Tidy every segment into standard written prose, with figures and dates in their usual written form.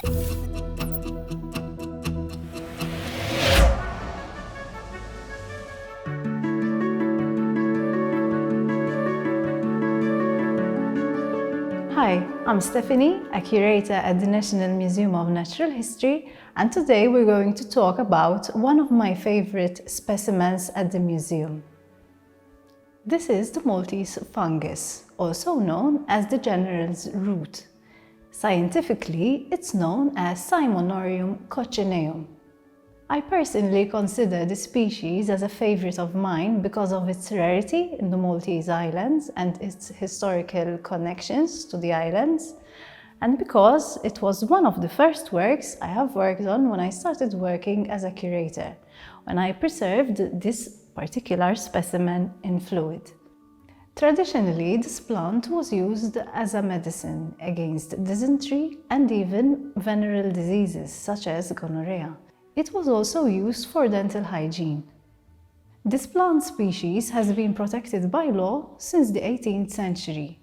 Hi, I'm Stephanie, a curator at the National Museum of Natural History, and today we're going to talk about one of my favorite specimens at the museum. This is the Maltese fungus, also known as the general's root. Scientifically, it's known as Simonorium coccineum. I personally consider the species as a favorite of mine because of its rarity in the Maltese Islands and its historical connections to the islands, and because it was one of the first works I have worked on when I started working as a curator, when I preserved this particular specimen in fluid. Traditionally, this plant was used as a medicine against dysentery and even venereal diseases such as gonorrhea. It was also used for dental hygiene. This plant species has been protected by law since the 18th century.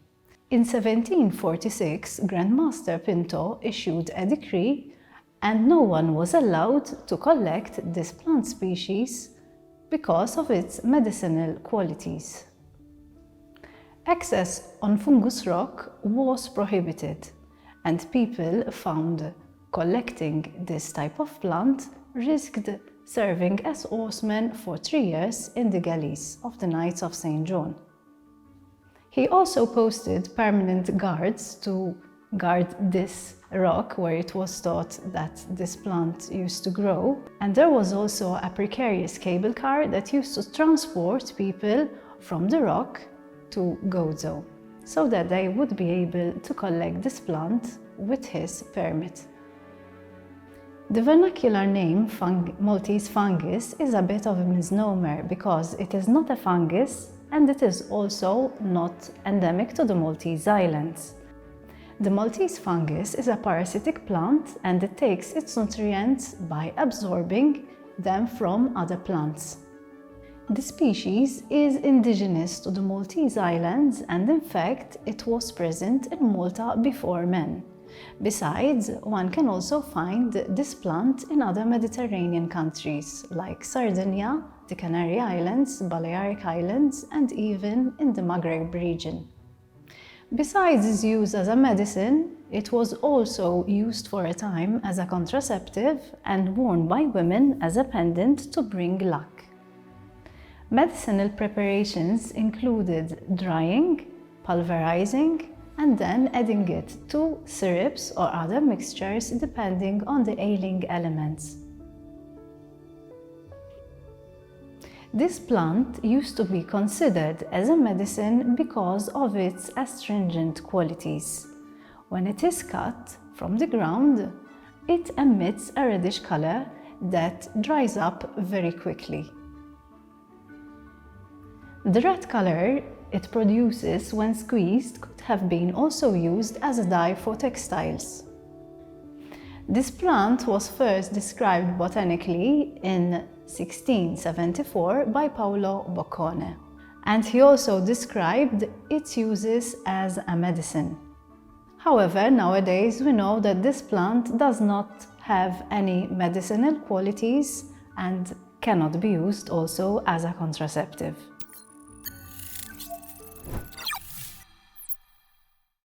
In 1746, Grandmaster Pinto issued a decree and no one was allowed to collect this plant species because of its medicinal qualities. Access on fungus rock was prohibited, and people found collecting this type of plant risked serving as oarsmen for 3 years in the galleys of the Knights of St. John. He also posted permanent guards to guard this rock where it was thought that this plant used to grow, and there was also a precarious cable car that used to transport people from the rock to Gozo, so that they would be able to collect this plant with his permit. The vernacular name Maltese fungus is a bit of a misnomer because it is not a fungus and it is also not endemic to the Maltese Islands. The Maltese fungus is a parasitic plant and it takes its nutrients by absorbing them from other plants. The species is indigenous to the Maltese Islands and in fact it was present in Malta before man. Besides, one can also find this plant in other Mediterranean countries like Sardinia, the Canary Islands, Balearic Islands, and even in the Maghreb region. Besides its use as a medicine, it was also used for a time as a contraceptive and worn by women as a pendant to bring luck. Medicinal preparations included drying, pulverizing, and then adding it to syrups or other mixtures depending on the ailing elements. This plant used to be considered as a medicine because of its astringent qualities. When it is cut from the ground, it emits a reddish color that dries up very quickly. The red color it produces when squeezed could have been also used as a dye for textiles. This plant was first described botanically in 1674 by Paolo Boccone, and he also described its uses as a medicine. However, nowadays we know that this plant does not have any medicinal qualities and cannot be used also as a contraceptive.